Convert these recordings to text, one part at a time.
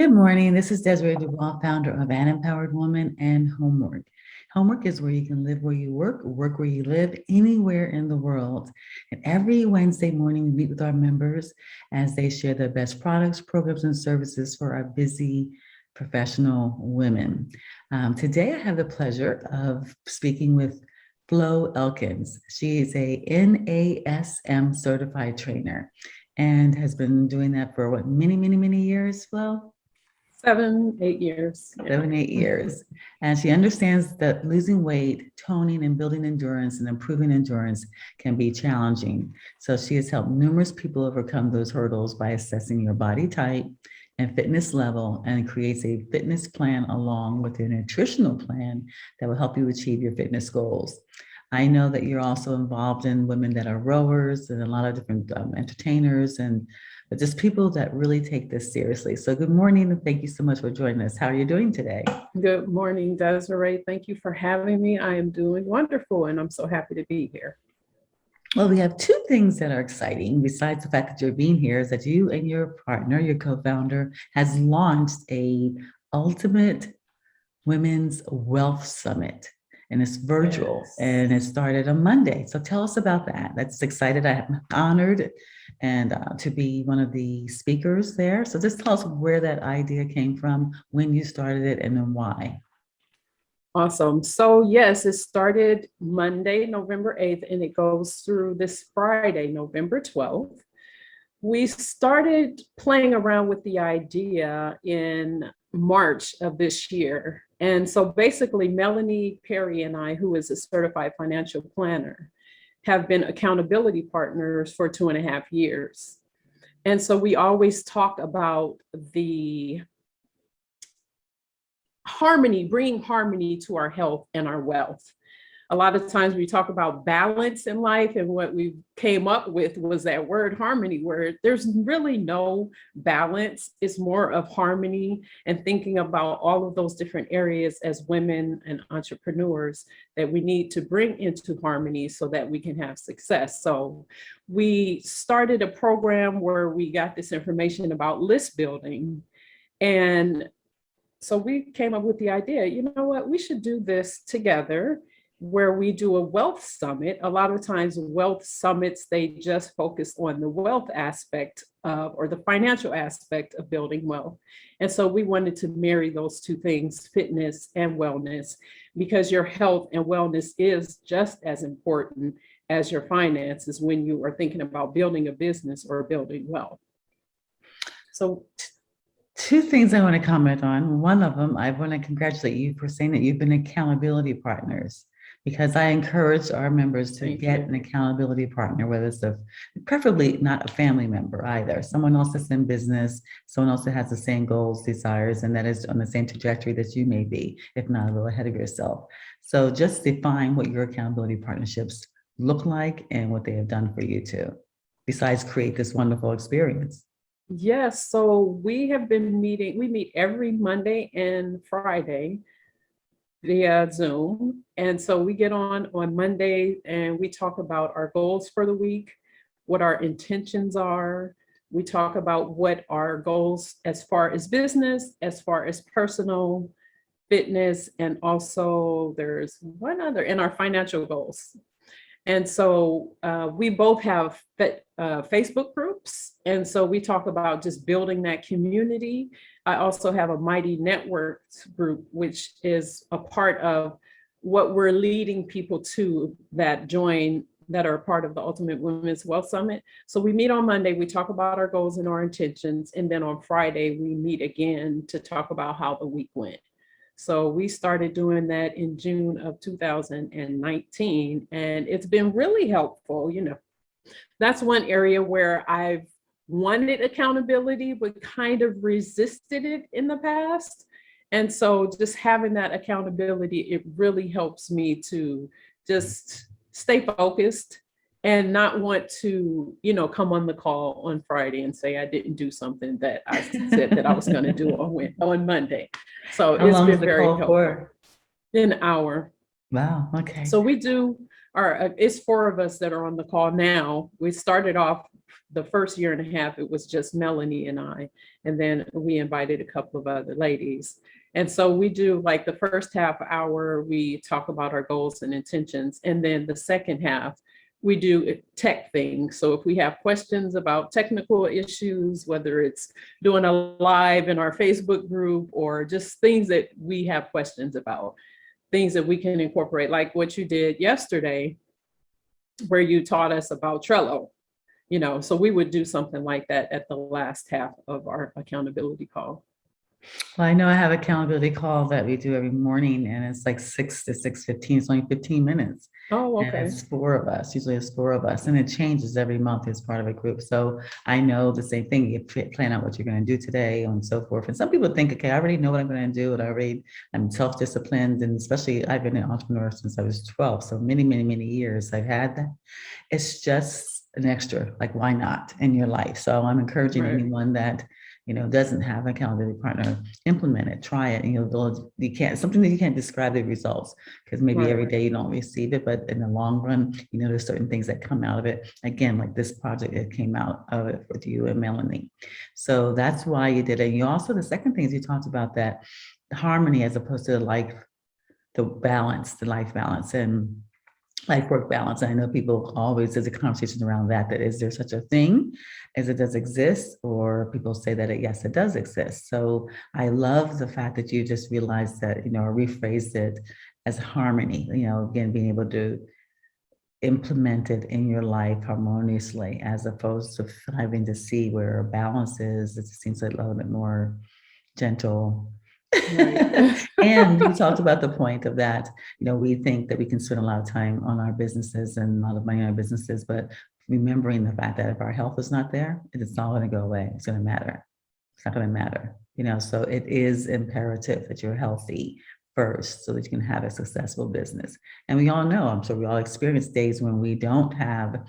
Good morning. This is Desiree Duval, founder of An Empowered Woman and Homework. Homework is where you can live where you work where you live, anywhere in the world. And every Wednesday morning, we meet with our members as they share their best products, programs, and services for our busy professional women. Today, I have the pleasure of speaking with Flo Elkins. She is a NASM certified trainer and has been doing that for what, many years, Flo? 7, 8 years. Yeah. 7, 8 years. And she understands that losing weight, toning, and building endurance and improving endurance can be challenging. So she has helped numerous people overcome those hurdles by assessing your body type and fitness level and creates a fitness plan along with a nutritional plan that will help you achieve your fitness goals. I know that you're also involved in women that are rowers and a lot of different entertainers and but just people that really take this seriously. So good morning and thank you so much for joining us. How are you doing today? Good morning, Desiree. Thank you for having me. I am doing wonderful and I'm so happy to be here. Well, we have two things that are exciting besides the fact that you're being here is that you and your partner, your co-founder, has launched a ultimate women's wealth summit and it's virtual and it started on Monday. So tell us about that. That's excited. I'm honored and to be one of the speakers there. So just tell us where that idea came from, when you started it, and then why. Awesome. So yes, it started Monday, November 8th, and it goes through this Friday, November 12th. We started playing around with the idea in March of this year. And so basically, Melanie Perry and I, who is a certified financial planner, have been accountability partners for 2.5 years. And so we always talk about the harmony, bringing harmony to our health and our wealth. A lot of times we talk about balance in life, and what we came up with was that word harmony, where there's really no balance. It's more of harmony and thinking about all of those different areas as women and entrepreneurs that we need to bring into harmony so that we can have success. So we started a program where we got this information about list building. And so we came up with the idea, you know what, we should do this together where we do a wealth summit. A lot of times wealth summits, they just focus on the wealth aspect of, or the financial aspect of building wealth. And so we wanted to marry those two things, fitness and wellness, because your health and wellness is just as important as your finances when you are thinking about building a business or building wealth. So two things I want to comment on. One of them, I want to congratulate you for saying that you've been accountability partners because I encourage our members to get an accountability partner, whether it's preferably not a family member either, someone else that's in business, someone else that has the same goals, desires, and that is on the same trajectory that you may be, if not a little ahead of yourself. So just define what your accountability partnerships look like and what they have done for you too, besides create this wonderful experience. Yes, so we have been meeting, we meet every Monday and Friday via Zoom. And so we get on Monday and we talk about our goals for the week, what our intentions are. We talk about what our goals as far as business, as far as personal, fitness, and also there's one other, and our financial goals. And so we both have Facebook groups. And so we talk about just building that community. I also have a Mighty Networks group, which is a part of what we're leading people to that join, that are part of the Ultimate Women's Wealth Summit. So we meet on Monday, we talk about our goals and our intentions. And then on Friday, we meet again to talk about how the week went. So we started doing that in June of 2019, and it's been really helpful. You know, that's one area where I've wanted accountability, but kind of resisted it in the past. And so just having that accountability, it really helps me to just stay focused and not want to, you know, come on the call on Friday and say I didn't do something that I said that I was going to do on Monday. So How it's long been is the very call helpful. for? An hour. Wow. Okay. So we do it's four of us that are on the call now. We started off the first year and a half, it was just Melanie and I, and then we invited a couple of other ladies. And so we do like the first half hour, we talk about our goals and intentions. And then the second half, we do tech things. So if we have questions about technical issues, whether it's doing a live in our Facebook group or just things that we have questions about, things that we can incorporate, like what you did yesterday, where you taught us about Trello, so we would do something like that at the last half of our accountability call. Well, I know I have accountability call that we do every morning, and it's like 6 to 6:15. It's only 15 minutes. Oh, And okay. it's four of us, usually it's four of us, and it changes every month as part of a group. So I know the same thing. You plan out what you're going to do today and so forth. And some people think, okay, I already know what I'm going to do. And I'm self-disciplined. And especially I've been an entrepreneur since I was 12. So many, many, many years I've had that. It's just an extra, like, why not in your life? So I'm encouraging Right. anyone that doesn't have an accountability partner, implement it, try it. And you can't, something that you can't describe the results, because maybe every Right. day you don't receive it, but in the long run, there's certain things that come out of it. Again, like this project, it came out of it with you and Melanie. So that's why you did it. And you also, the second thing is you talked about that harmony as opposed to the life balance and life work balance. I know people always, there's a conversation around that is there such a thing as it does exist, or people say that yes, it does exist. So I love the fact that you just realized that, or rephrased it as harmony, again, being able to implement it in your life harmoniously, as opposed to having to see where balance is. It seems like a little bit more gentle. Right. And you talked about the point of that, we think that we can spend a lot of time on our businesses and a lot of money on our businesses, but remembering the fact that if our health is not there, it's not going to go away. It's going to matter. It's not going to matter, so it is imperative that you're healthy first so that you can have a successful business. And we all know, I'm sure we all experience days when we don't have,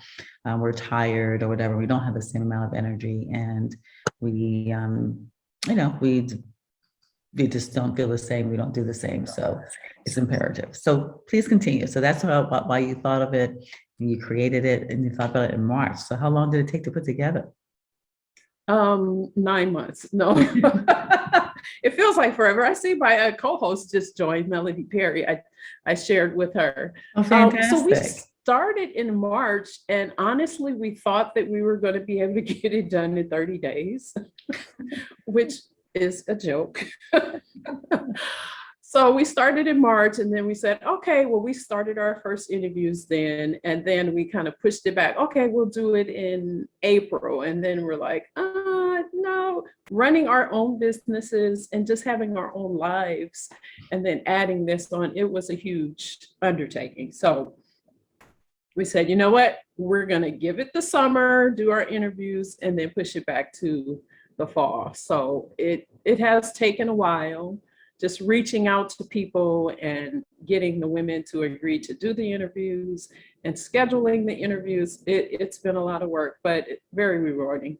we're tired or whatever, we don't have the same amount of energy, and we, we just don't feel the same. We don't do the same. So it's imperative. So please continue. So that's why you thought of it, and you created it, and you thought about it in March. So how long did it take to put together? 9 months. No, it feels like forever. I see my co-host just joined, Melody Perry. I shared with her. Oh, fantastic. So we started in March, and honestly, we thought that we were going to be able to get it done in 30 days, which is a joke. So we started in March, and then we said, okay, well, we started our first interviews then, and then we kind of pushed it back. Okay, we'll do it in April. And then we're like, no, running our own businesses and just having our own lives, and then adding this on, it was a huge undertaking. So we said, you know what, we're going to give it the summer, do our interviews, and then push it back to the fall. So it has taken a while, just reaching out to people and getting the women to agree to do the interviews and scheduling the interviews. It's been a lot of work, but very rewarding.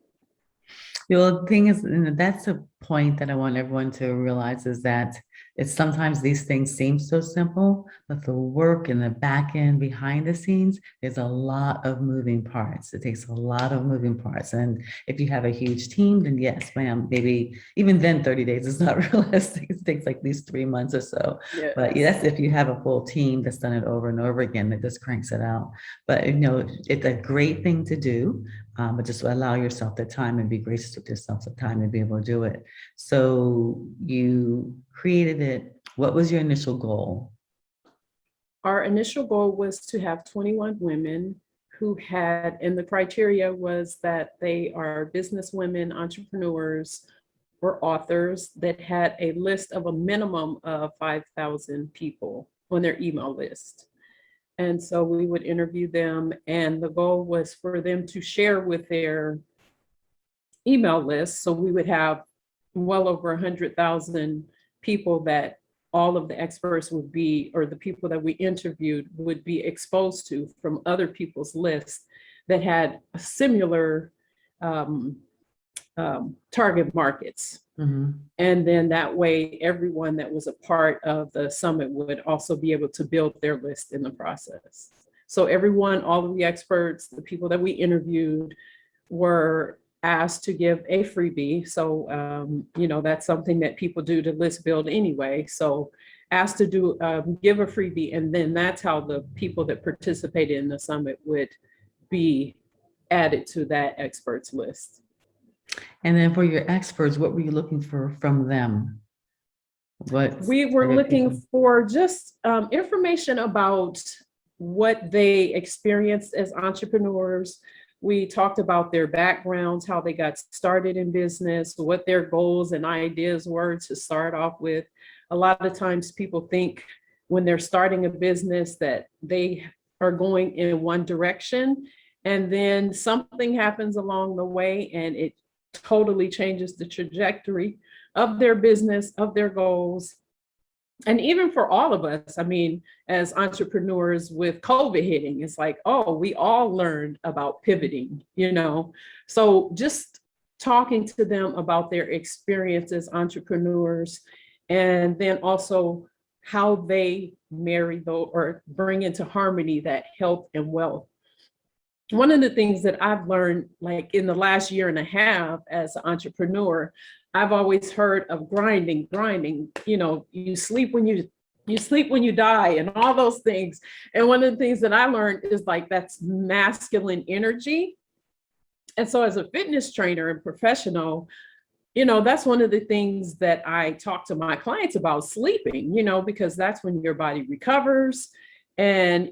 The thing is, and that's a point that I want everyone to realize, is that it's sometimes these things seem so simple, but the work in the back end behind the scenes, there's a lot of moving parts. It takes a lot of moving parts. And if you have a huge team, then yes, ma'am, maybe even then 30 days is not realistic. It takes like at least 3 months or so. Yes. But yes, if you have a full team that's done it over and over again, that just cranks it out. But it's a great thing to do. But just allow yourself the time and be gracious with yourself the time to be able to do it. So you created it. What was your initial goal? Our initial goal was to have 21 women who had, and the criteria was that they are business women, entrepreneurs, or authors that had a list of a minimum of 5,000 people on their email list. And so we would interview them, and the goal was for them to share with their email list. So we would have well over 100,000 people that all of the experts would be, or the people that we interviewed would be exposed to from other people's lists that had similar target markets. Mm-hmm. And then that way, everyone that was a part of the summit would also be able to build their list in the process. So everyone, all of the experts, the people that we interviewed were asked to give a freebie. So, that's something that people do to list build anyway. So asked to give a freebie. And then that's how the people that participated in the summit would be added to that experts list. And then for your experts, what were you looking for from them? We were looking for just information about what they experienced as entrepreneurs. We talked about their backgrounds, how they got started in business, what their goals and ideas were to start off with. A lot of times people think when they're starting a business that they are going in one direction, and then something happens along the way and it totally changes the trajectory of their business, of their goals. And even for all of us, I mean, as entrepreneurs with COVID hitting, it's like, oh, we all learned about pivoting, So just talking to them about their experience as entrepreneurs, and then also how they marry or bring into harmony that health and wealth. One of the things that I've learned, like in the last year and a half as an entrepreneur, I've always heard of grinding, you sleep when you die and all those things. And one of the things that I learned is like, that's masculine energy. And so as a fitness trainer and professional, that's one of the things that I talk to my clients about, sleeping, because that's when your body recovers. And,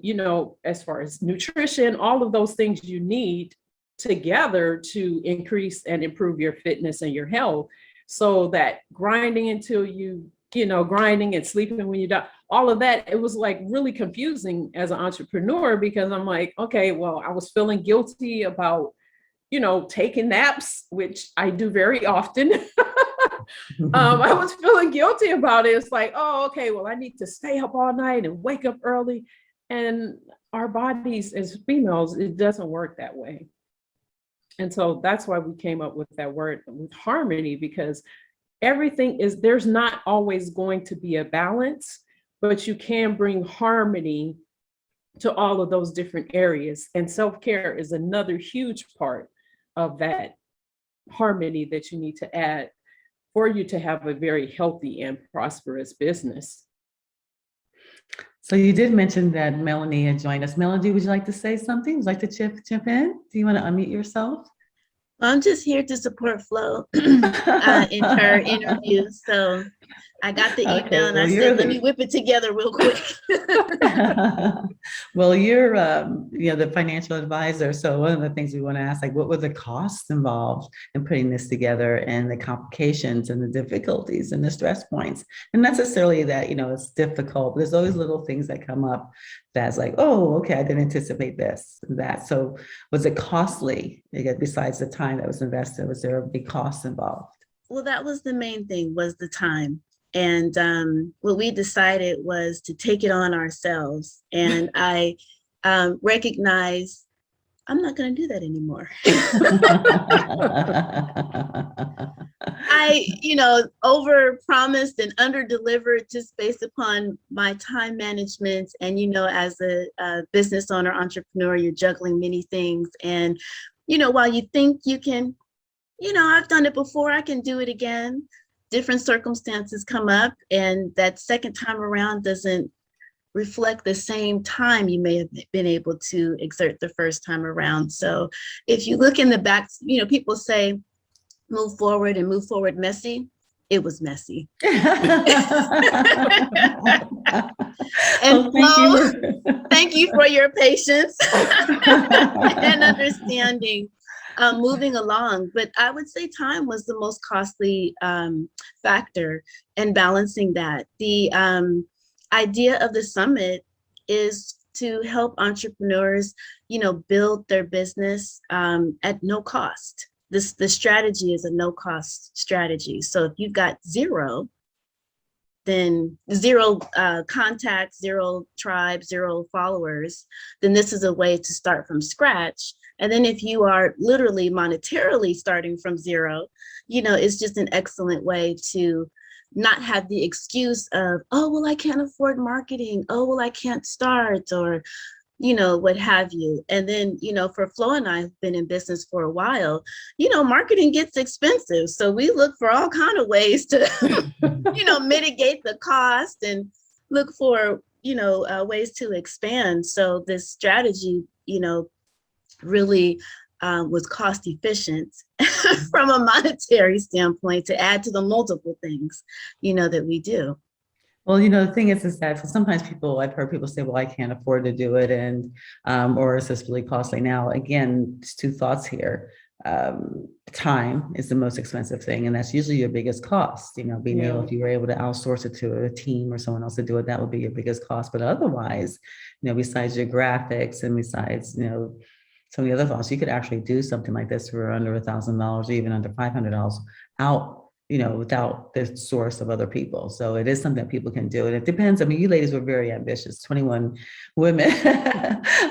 as far as nutrition, all of those things you need together to increase and improve your fitness and your health. So that grinding until grinding and sleeping when you die, all of that, it was like really confusing as an entrepreneur, because I'm like, okay, well, I was feeling guilty about, taking naps, which I do very often. I was feeling guilty about it. It's like, oh, okay, well, I need to stay up all night and wake up early. And our bodies as females, it doesn't work that way. And so that's why we came up with that word, with harmony, because there's not always going to be a balance, but you can bring harmony to all of those different areas. And self-care is another huge part of that harmony that you need to add for you to have a very healthy and prosperous business. So you did mention that Melanie had joined us. Melanie, would you like to say something? Would you like to chip in? Do you want to unmute yourself? I'm just here to support Flo in her interview. So I got the email and I said, let me whip it together real quick. Well, you're the financial advisor. So one of the things we want to ask, like, what were the costs involved in putting this together, and the complications and the difficulties and the stress points? And not necessarily that, it's difficult, but there's always little things that come up that's like, oh, okay, I didn't anticipate this and that. So was it costly? Besides the time that was invested, was there a big cost involved? Well, that was the main thing, was the time. And what we decided was to take it on ourselves. And I recognized I'm not going to do that anymore. I, over promised and under delivered just based upon my time management. And, as a business owner, entrepreneur, you're juggling many things. And, while you think you can, I've done it before, I can do it again. Different circumstances come up, and that second time around doesn't reflect the same time you may have been able to exert the first time around. So if you look in the back, people say, move forward and move forward messy. It was messy. And thank you for your patience and understanding. Moving along, but I would say time was the most costly factor in balancing that. The idea of the summit is to help entrepreneurs, build their business at no cost. The strategy is a no-cost strategy. So if you've got zero, then zero contacts, zero tribe, zero followers, then this is a way to start from scratch. And then if you are literally monetarily starting from zero, it's just an excellent way to not have the excuse of, oh, well, I can't afford marketing. Oh, well, I can't start. Or, what have you. And then, for Flo and I have been in business for a while, marketing gets expensive. So we look for all kind of ways to, mitigate the cost and look for, ways to expand. So this strategy, really was cost efficient from a monetary standpoint to add to the multiple things, that we do. Well, the thing is that sometimes I've heard people say, well, I can't afford to do it. And, or is this really costly? Now, again, there's two thoughts here. Time is the most expensive thing. And that's usually your biggest cost, being able, if you were able to outsource it to a team or someone else to do it, that would be your biggest cost. But otherwise, besides your graphics and besides, some of the other costs, you could actually do something like this for under $1,000 or even under $500 out, without the source of other people. So it is something that people can do. And it depends. I mean, you ladies were very ambitious, 21 women.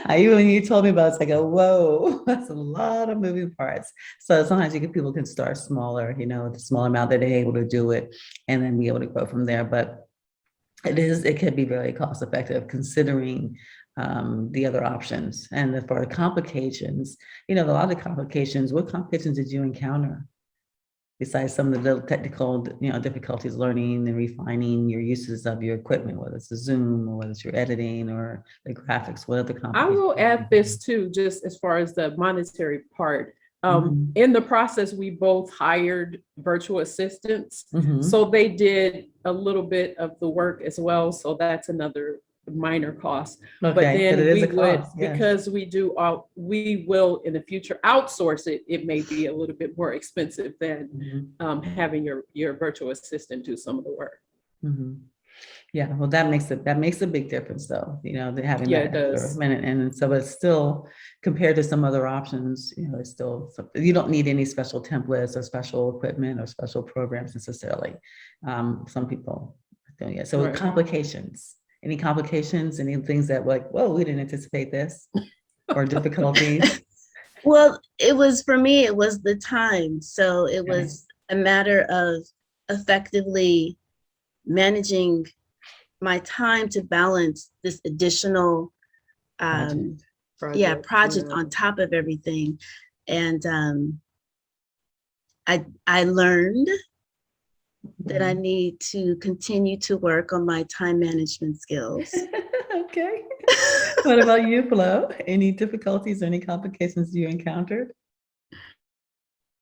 When you told me about it, it's like, whoa, that's a lot of moving parts. So sometimes people can start smaller, the small amount that they're able to do it and then be able to grow from there. But it can be very cost effective considering the other options. And for complications, a lot of the complications, what complications did you encounter? Besides some of the little technical, difficulties learning and refining your uses of your equipment, whether it's a Zoom or whether it's your editing or the graphics, what other complications? I will add this too, just as far as the monetary part. In the process, we both hired virtual assistants. So they did a little bit of the work as well. So that's another minor cost. Okay, but then we would, cost, yes. Because we will in the future outsource it, it may be a little bit more expensive than having your virtual assistant do some of the work. Yeah, well, that makes a big difference though, having that it does. Minute. And so it's still, compared to some other options, it's still, you don't need any special templates or special equipment or special programs necessarily. Some people don't yet. So complications, any complications, any things that whoa, we didn't anticipate this, or difficulties? Well, for me, it was the time. So it was a matter of effectively managing my time to balance this additional project on top of everything. And I learned that I need to continue to work on my time management skills. Okay. What about you, Flo? Any difficulties or any complications you encountered?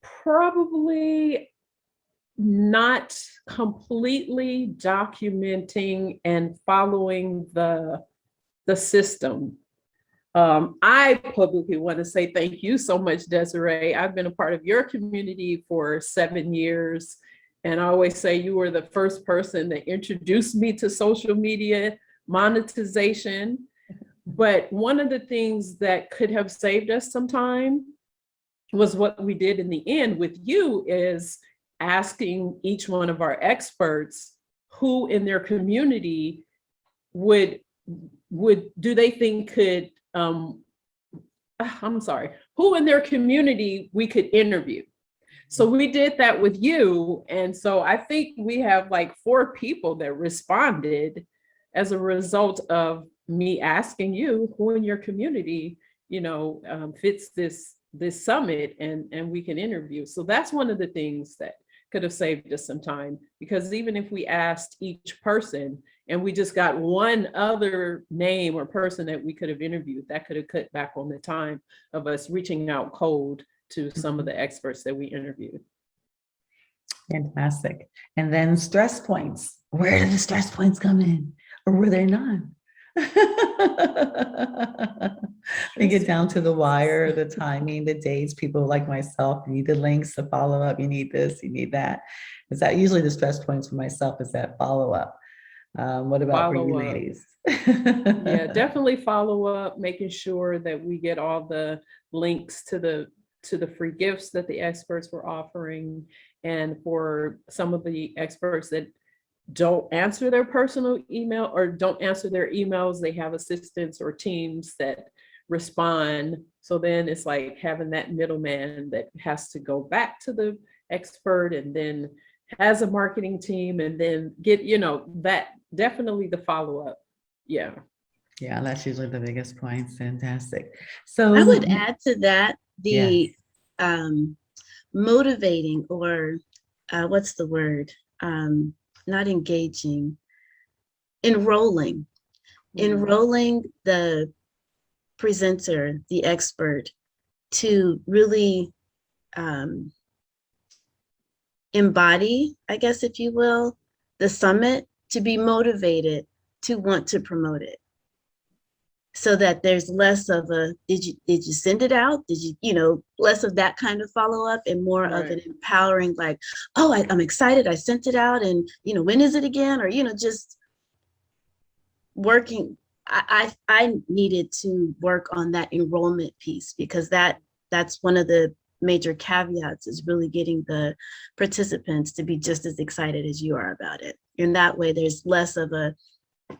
Probably not completely documenting and following the system. I publicly want to say thank you so much, Desiree. I've been a part of your community for 7 years. And I always say you were the first person that introduced me to social media monetization. But one of the things that could have saved us some time was what we did in the end with you, is asking each one of our experts who in their community would do they think could who in their community we could interview. So we did that with you. And so I think we have like 4 people that responded as a result of me asking you who in your community, fits this summit and we can interview. So that's one of the things that could have saved us some time, because even if we asked each person and we just got one other name or person that we could have interviewed, that could have cut back on the time of us reaching out cold to some of the experts that we interviewed. Fantastic. And then stress points. Where did the stress points come in, or were there none? We get down to the wire, the timing, the dates. People like myself, you need the links to follow up. You need this, you need that. Is that usually the stress points for myself? Is that follow up? What about for you ladies? Yeah, definitely follow up, making sure that we get all the links to the free gifts that the experts were offering. And for some of the experts that don't answer their personal email or don't answer their emails, they have assistants or teams that respond. So then it's like having that middleman that has to go back to the expert and then has a marketing team and then get, that definitely the follow-up. Yeah. Yeah, that's usually the biggest point. Fantastic. I So, would add to that yes, the um, motivating, or what's the word? Not engaging, enrolling, Mhm. enrolling the presenter, the expert, to really um, embody, I guess, if you will, the summit, to be motivated to want to promote it, so that there's less of a did you send it out, did you less of that kind of follow-up, and more of Right. an empowering, like, oh, I'm excited, I sent it out, and when is it again, or just working. I needed to work on that enrollment piece, because that's one of the major caveats, is really getting the participants to be just as excited as you are about it. In that way, there's less of a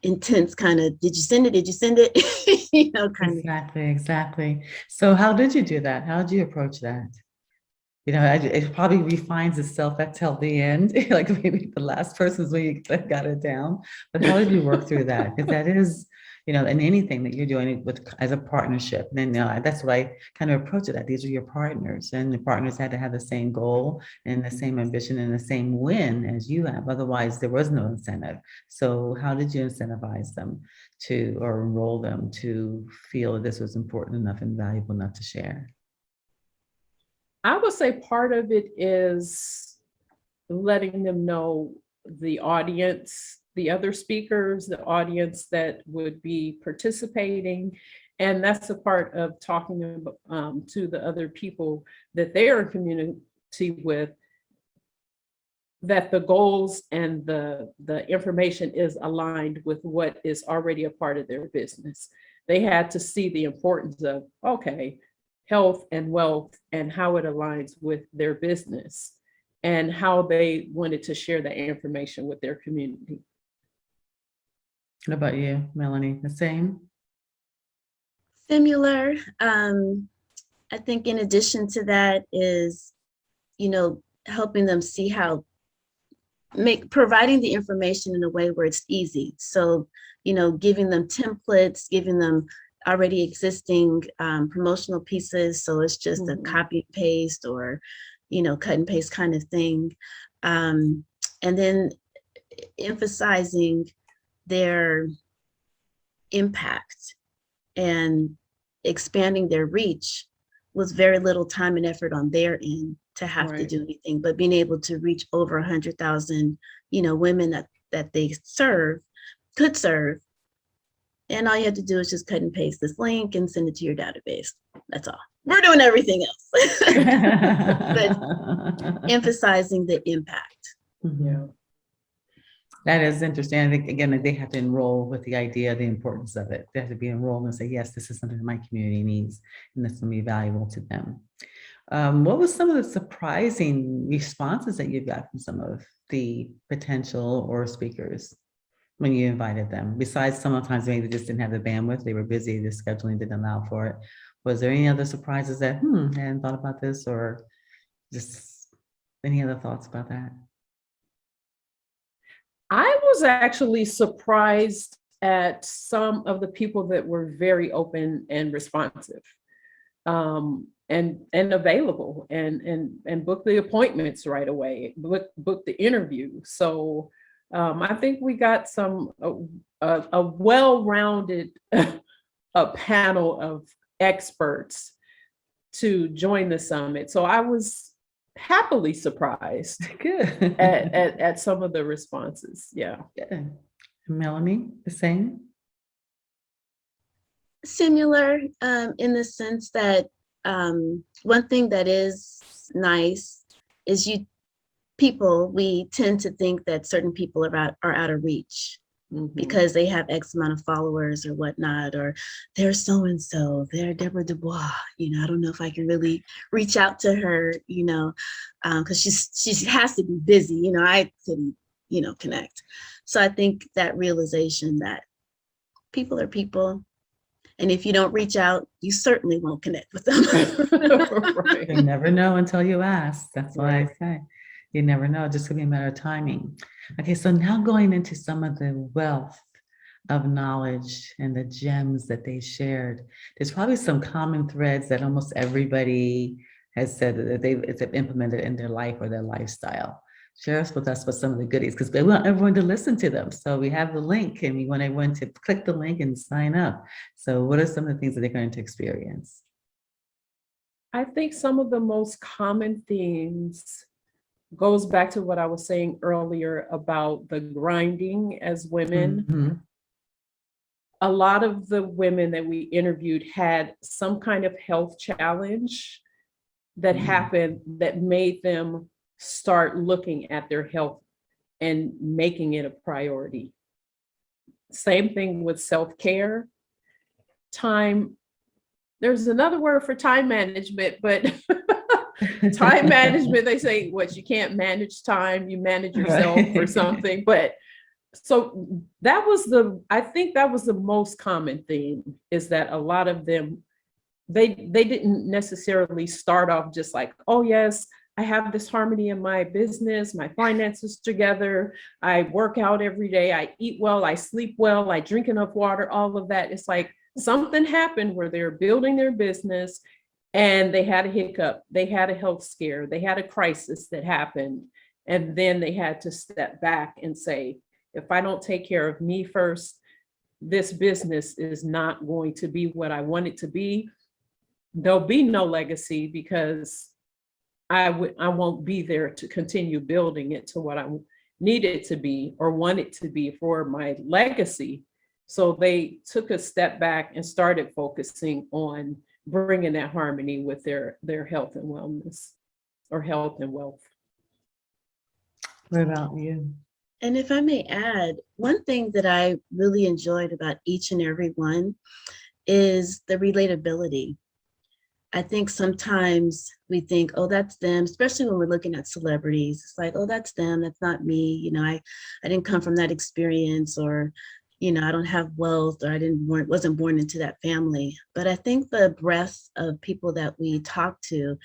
intense kind of, did you send it? Did you send it? Kind of. exactly, exactly. So how did you do that? How did you approach that? It probably refines itself at till the end, like maybe the last person's when you got it down. But how did you work through that? Because that is, in anything that you're doing with as a partnership, then that's what I kind of approach it at. These are your partners, and the partners had to have the same goal and the same ambition and the same win as you have. Otherwise, there was no incentive. So how did you incentivize them or enroll them to feel that this was important enough and valuable enough to share? I would say part of it is letting them know, the audience, the other speakers, the audience that would be participating. And that's a part of talking to the other people that they are in community with, that the goals and the information is aligned with what is already a part of their business. They had to see the importance of, okay, health and wealth and how it aligns with their business, and how they wanted to share that information with their community. What about you, Melanie? The same? Similar. I think in addition to that is, helping them see how, providing the information in a way where it's easy. So, giving them templates, giving them already existing promotional pieces. So it's just a Mhm. copy and paste, or, cut and paste kind of thing. And then emphasizing their impact and expanding their reach, with very little time and effort on their end to have to Right. do anything, but being able to reach over 100,000, women that they could serve. And all you have to do is just cut and paste this link and send it to your database. That's all. We're doing everything else. But emphasizing the impact. Mhm. Yeah. That is interesting. I think, again, that they have to enroll with the idea, the importance of it. They have to be enrolled and say, yes, this is something that my community needs, and this will be valuable to them. What was some of the surprising responses that you got from some of the potential or speakers when you invited them? Besides, sometimes maybe they just didn't have the bandwidth, they were busy, the scheduling didn't allow for it. Was there any other surprises that, I hadn't thought about this, or just any other thoughts about that? I was actually surprised at some of the people that were very open and responsive, and available, and book the appointments right away, book the interview. So I think we got a well-rounded a panel of experts to join the summit. So I was happily surprised at, Good. at, at some of the responses. Yeah. Good. Melanie, the same? Similar, in the sense that one thing that is nice is, we tend to think that certain people are out of reach, Mhm. because they have X amount of followers or whatnot, or they're so and so, they're Deborah Dubois. I don't know if I can really reach out to her, because she has to be busy. I couldn't, connect. So I think that realization that people are people, and if you don't reach out, you certainly won't connect with them. Right. You never know until you ask. That's what I Right. say. You never know. Just gonna be a matter of timing. Okay, so now going into some of the wealth of knowledge and the gems that they shared. There's probably some common threads that almost everybody has said that they've implemented in their life or their lifestyle. Share us with us with some of the goodies because we want everyone to listen to them. So we have the link and we want everyone to click the link and sign up. So what are some of the things that they're going to experience? I think some of the most common themes goes back to what I was saying earlier about the grinding as women. Mhm. A lot of the women that we interviewed had some kind of health challenge that happened that made them start looking at their health and making it a priority. Same thing with self-care. Time, there's another word for time management, but time management, they say, what, you can't manage time, you manage yourself or something. But so that was I think that was the most common theme, is that a lot of them, they didn't necessarily start off just like, oh yes, I have this harmony in my business, my finances together, I work out every day, I eat well, I sleep well, I drink enough water, all of that. It's like something happened where they're building their business and they had a hiccup, they had a health scare, they had a crisis that happened. And then they had to step back and say, if I don't take care of me first, this business is not going to be what I want it to be. There'll be no legacy because I won't be there to continue building it to what I need it to be or want it to be for my legacy. So they took a step back and started focusing on bringing that harmony with their health and wellness, or health and wealth. What about you? And if I may add, one thing that I really enjoyed about each and every one is the relatability. I think sometimes we think, oh, that's them, especially when we're looking at celebrities. It's like, oh, that's them, that's not me. You know, I didn't come from that experience, or, you know, I don't have wealth, or wasn't born into that family. But I think the breadth of people that we talk to,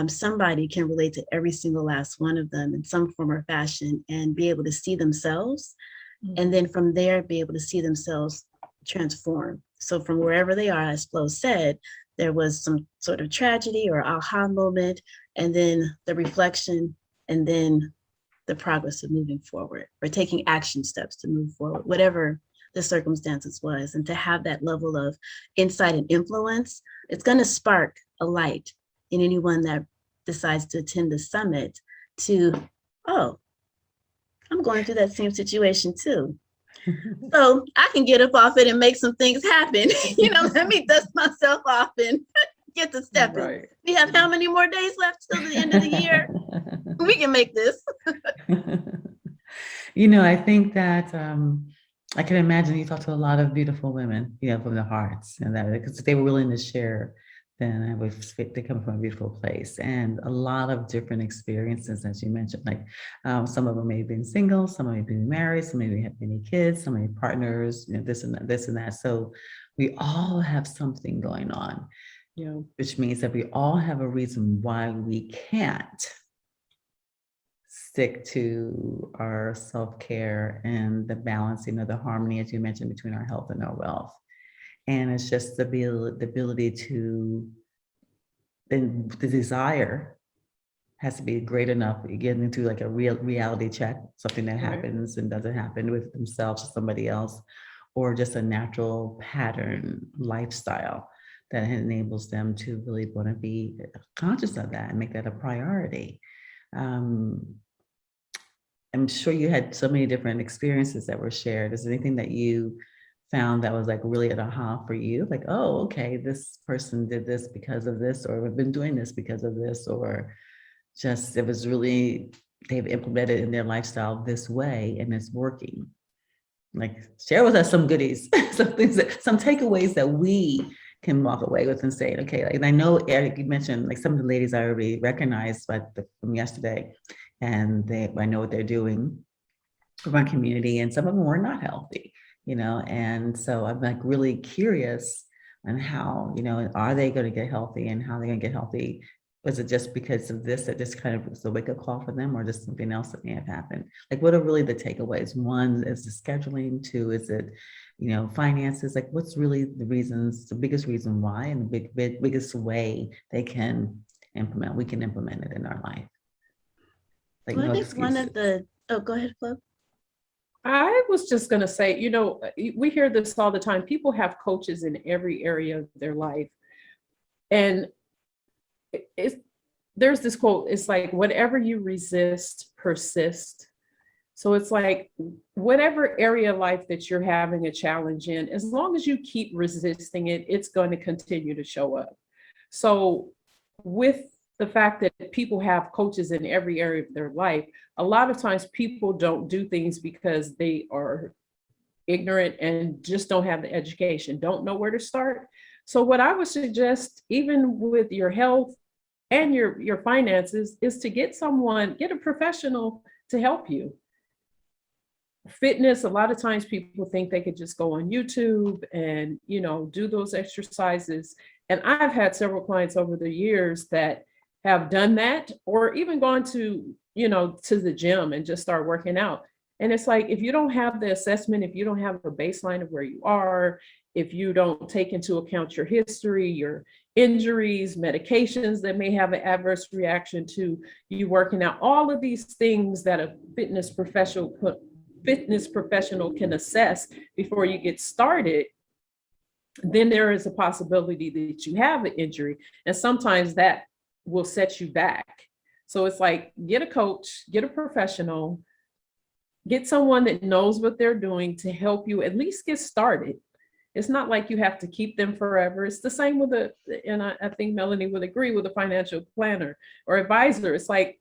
somebody can relate to every single last one of them in some form or fashion and be able to see themselves. And then from there, be able to see themselves transform. So from wherever they are, as Flo said, there was some sort of tragedy or aha moment, and then the reflection, and then the progress of moving forward or taking action steps to move forward, whatever the circumstances was. And to have that level of insight and influence, it's going to spark a light in anyone that decides to attend the summit to, oh, I'm going through that same situation too. So I can get up off it and make some things happen. You know, let me dust myself off and get to stepping. Right. We have how many more days left till the end of the year? We can make this. You know, I think that I can imagine you talk to a lot of beautiful women, you know, from their hearts, and that because they were willing to share, then they come from a beautiful place, and a lot of different experiences, as you mentioned. Like some of them may have been single, some may have been married, some may have many kids, some may have partners, you know, this and that. So we all have something going on, you know, which means that we all have a reason why we can't stick to our self-care and the balancing of the harmony, as you mentioned, between our health and our wealth. And it's just the ability to, then the desire has to be great enough. You get into like a real reality check, something that happens and doesn't happen with themselves or somebody else, or just a natural pattern lifestyle that enables them to really want to be conscious of that and make that a priority. I'm sure you had so many different experiences that were shared. Is there anything that you found that was like really an aha for you? Like, oh, okay, this person did this because of this, or we've been doing this because of this, or just it was really, they've implemented in their lifestyle this way and it's working. Like, share with us some goodies, some things some takeaways that we can walk away with and say, okay, like, and I know Eric, you mentioned like some of the ladies I already recognized from yesterday, and I know what they're doing for my community, and some of them were not healthy, you know, and so I'm like really curious on how, you know, are they going to get healthy and how they're going to get healthy Was it just because of this that this kind of was a wake-up call for them, or just something else that may have happened? Like, what are really the takeaways? One, is the scheduling. Two, is it, finances? Like, what's really the reasons, the biggest reason why, and the biggest way we can implement it in our life? Like, Well, I no think one of excuses. oh, go ahead, Flo. I was just going to say, we hear this all the time. People have coaches in every area of their life. And it's, there's this quote, it's like, whatever you resist, persist. So it's like, whatever area of life that you're having a challenge in, as long as you keep resisting it, it's going to continue to show up. So with the fact that people have coaches in every area of their life, a lot of times people don't do things because they are ignorant and just don't have the education, don't know where to start. So what I would suggest, even with your health and your finances, is to get a professional to help you. Fitness, a lot of times people think they could just go on YouTube and do those exercises. And I've had several clients over the years that have done that, or even gone to the gym and just start working out. And it's like, if you don't have the assessment, if you don't have a baseline of where you are, if you don't take into account your history, your injuries, medications that may have an adverse reaction to you working out, all of these things that a fitness professional can assess before you get started, then there is a possibility that you have an injury. And sometimes that will set you back. So it's like, get a coach, get a professional, get someone that knows what they're doing to help you at least get started. It's not like you have to keep them forever. It's the same with and I think Melanie would agree, with a financial planner or advisor. It's like,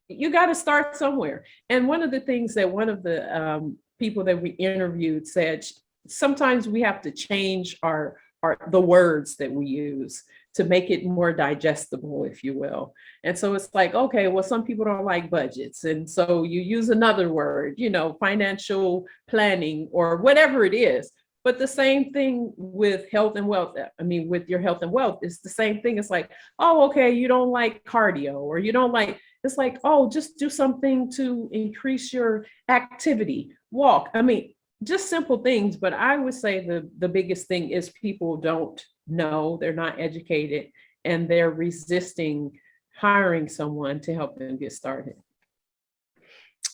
you got to start somewhere. And one of the things that one of the people that we interviewed said, sometimes we have to change the words that we use to make it more digestible, if you will. And so it's like, okay, well, some people don't like budgets. And so you use another word, financial planning or whatever it is. But the same thing with health and wealth. I mean, with your health and wealth, it's the same thing. It's like, oh, okay, you don't like cardio, or you don't like, it's like, oh, just do something to increase your activity, walk. I mean, just simple things. But I would say the biggest thing is people don't know, they're not educated, and they're resisting hiring someone to help them get started.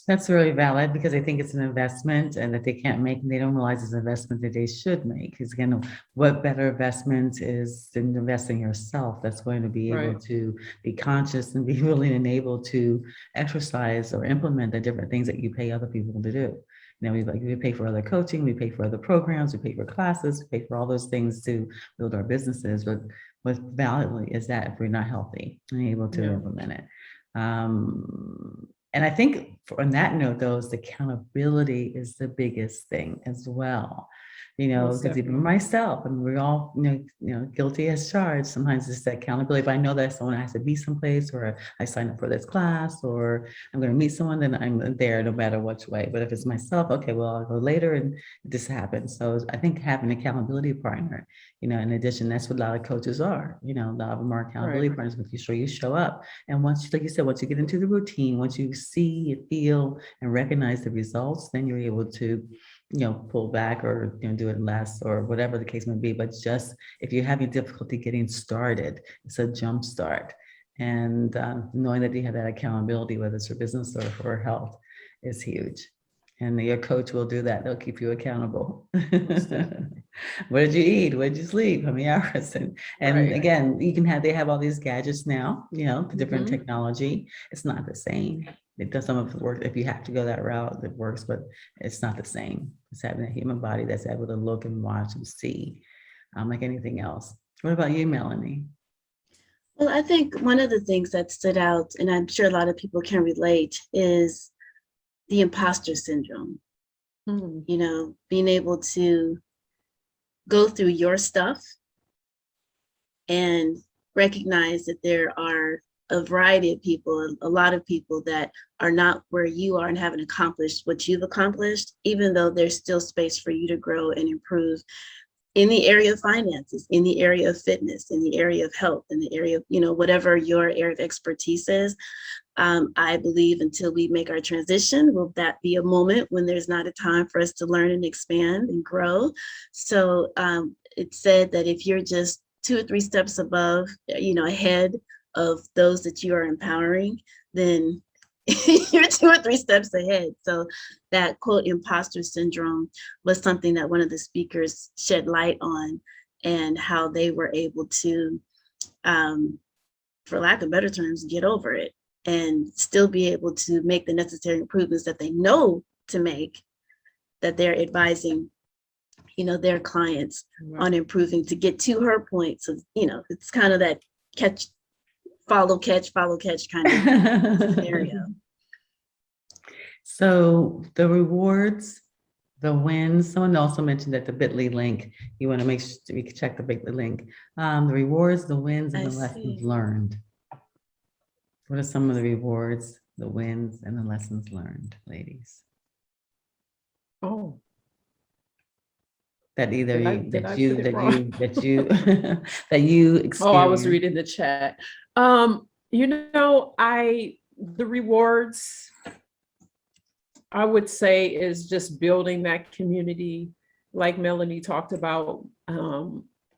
That's really valid, because I think it's an investment, and that they don't realize it's an investment that they should make. Because again, what better investment is than investing in yourself that's going to be able Right. to be conscious and be willing and able to exercise or implement the different things that you pay other people to do. We pay for other coaching, we pay for other programs, we pay for classes, we pay for all those things to build our businesses. But what value is that if we're not healthy and able to implement it? And I think on that note, though, is the accountability is the biggest thing as well. Because even myself, and we're all, guilty as charged. Sometimes it's that accountability. If I know that someone has to be someplace, or I sign up for this class, or I'm going to meet someone, then I'm there no matter which way. But if it's myself, okay, well, I'll go later, and this happens. So I think having an accountability partner, in addition, that's what a lot of coaches are. A lot of them are accountability partners, making sure you show up. And once, like you said, once you get into the routine, once you see, feel, and recognize the results, then you're able to pull back, or do it less, or whatever the case may be. But just if you're having difficulty getting started, it's a jump start. And knowing that you have that accountability, whether it's for business or for health, is huge. And your coach will do that. They'll keep you accountable. What did you eat? What did you sleep? How many hours? And again, they have all these gadgets now, the different technology. It's not the same. It does some of the work. If you have to go that route, it works, but it's not the same. It's having a human body that's able to look and watch and see, like anything else. What about you, Melanie? Well, I think one of the things that stood out, and I'm sure a lot of people can relate, is the imposter syndrome. Being able to go through your stuff and recognize that there are a variety of people, a lot of people that are not where you are and haven't accomplished what you've accomplished, even though there's still space for you to grow and improve. in the area of finances, in the area of fitness, in the area of health, in the area of, whatever your area of expertise is. I believe until we make our transition, will that be a moment when there's not a time for us to learn and expand and grow? So it's said that if you're just 2 or 3 steps above, ahead of those that you are empowering, then you're 2 or 3 steps ahead. So that quote, imposter syndrome, was something that one of the speakers shed light on, and how they were able to, for lack of better terms, get over it and still be able to make the necessary improvements that they know to make, that they're advising, their clients on improving, to get to her point. So, it's kind of that follow, catch kind of scenario. So the rewards, the wins, someone also mentioned that the bit.ly link, you want to make sure we can check the bit.ly link. The rewards, the wins, and the lessons learned. What are some of the rewards, the wins, and the lessons learned, ladies? Oh, That either that you experienced. Oh, I was reading the chat. The rewards, I would say, is just building that community, like Melanie talked about,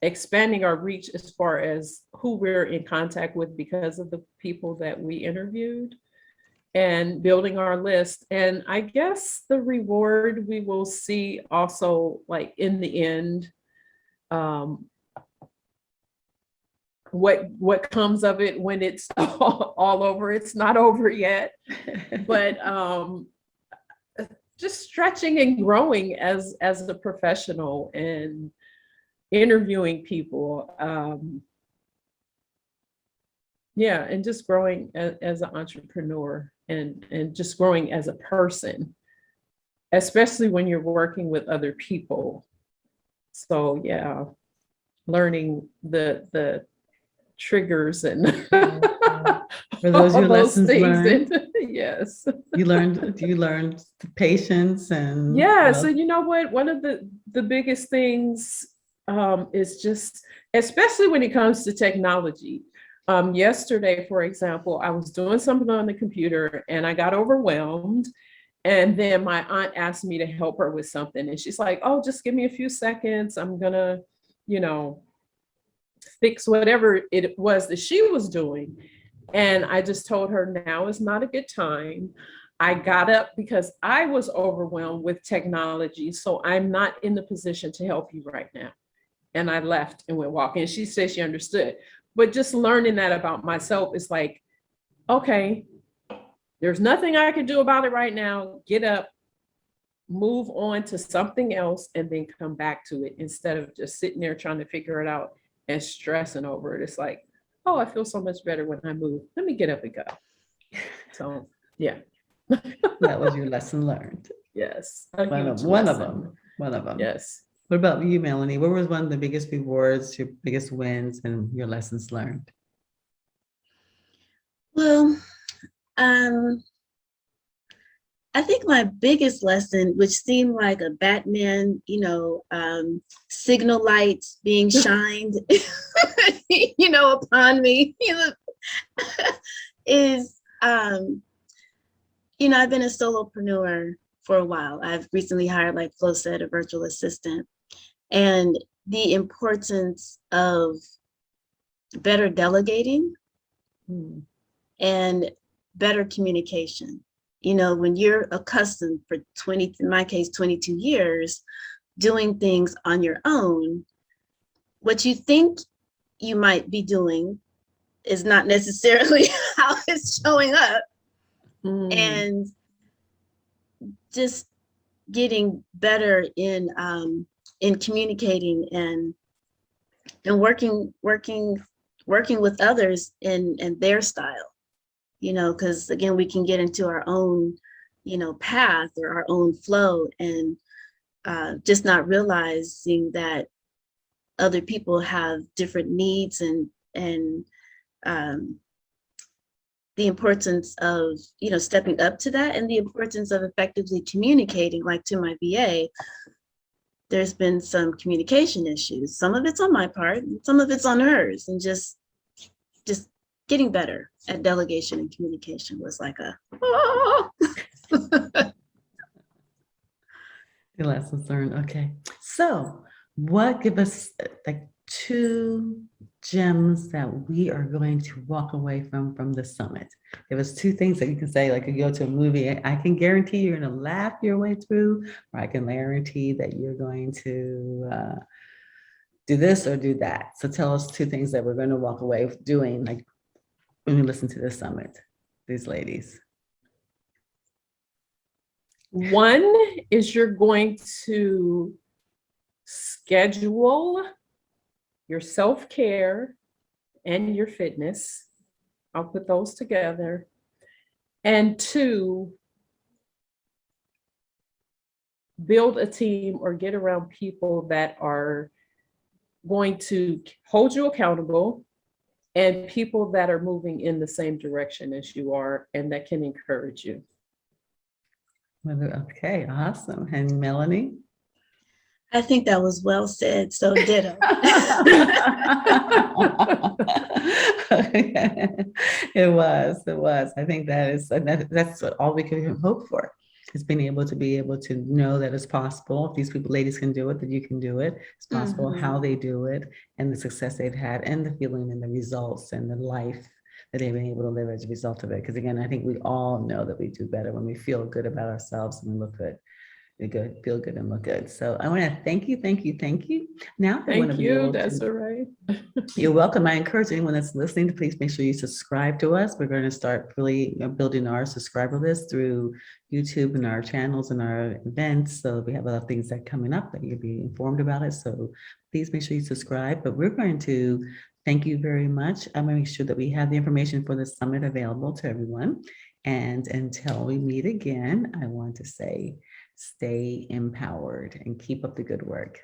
expanding our reach as far as who we're in contact with because of the people that we interviewed, and building our list. And I guess the reward we will see also, like in the end, what comes of it when it's all over. It's not over yet, but just stretching and growing as a professional and interviewing people. And just growing as an entrepreneur, and just growing as a person, especially when you're working with other people. So learning the triggers and for those your lessons learned. Yes. You learned the patience and So you know what? One of the biggest things is just, especially when it comes to technology. Yesterday, for example, I was doing something on the computer and I got overwhelmed. And then my aunt asked me to help her with something. And she's like, oh, just give me a few seconds. I'm gonna, fix whatever it was that she was doing. And I just told her, now is not a good time. I got up because I was overwhelmed with technology. So I'm not in the position to help you right now. And I left and went walking. And she said she understood. But just learning that about myself is like, okay, there's nothing I can do about it right now. Get up, move on to something else, and then come back to it, instead of just sitting there trying to figure it out and stressing over it. It's like, oh, I feel so much better when I move. Let me get up and go. So, yeah. That was your lesson learned. Yes. One of them. Yes. What about you, Melanie? What was one of the biggest rewards, your biggest wins, and your lessons learned? Well, I think my biggest lesson, which seemed like a Batman, signal lights being shined, upon me, is, I've been a solopreneur for a while. I've recently hired, like Flo said, a virtual assistant, and the importance of better delegating and better communication. When you're accustomed for 20, in my case, 22 years, doing things on your own, what you think you might be doing is not necessarily how it's showing up. And just getting better in communicating and working with others in their style. Because again, we can get into our own, path or our own flow, and just not realizing that other people have different needs, and the importance of, stepping up to that, and the importance of effectively communicating, like to my VA, there's been some communication issues. Some of it's on my part, and some of it's on hers, and just getting better at delegation and communication was like a The lessons learned. Okay. So what give us like 2 gems that we are going to walk away from the summit? Give us 2 things that you can say, like you go to a movie, I can guarantee you're going to laugh your way through, or I can guarantee that you're going to do this or do that. So tell us 2 things that we're going to walk away doing, like when we listen to this summit, these ladies. One is you're going to schedule your self-care and your fitness. I'll put those together. And 2, build a team or get around people that are going to hold you accountable, and people that are moving in the same direction as you are and that can encourage you. Okay, awesome. And Melanie? I think that was well said. So ditto. It was. I think that's what all we can hope for, is being able to know that it's possible. If these people, ladies can do it, that you can do it. It's possible how they do it and the success they've had and the feeling and the results and the life that they've been able to live as a result of it. Because again, I think we all know that we do better when we feel good about ourselves and we look good. Feel good and look good. So I want to thank you. Now I want to be able to. That's all right. You're welcome. I encourage anyone that's listening to please make sure you subscribe to us. We're going to start really building our subscriber list through YouTube and our channels and our events. So we have other things that are coming up that you'll be informed about it. So please make sure you subscribe. But we're going to thank you very much. I'm going to make sure that we have the information for the summit available to everyone. And until we meet again, I want to say, stay empowered and keep up the good work.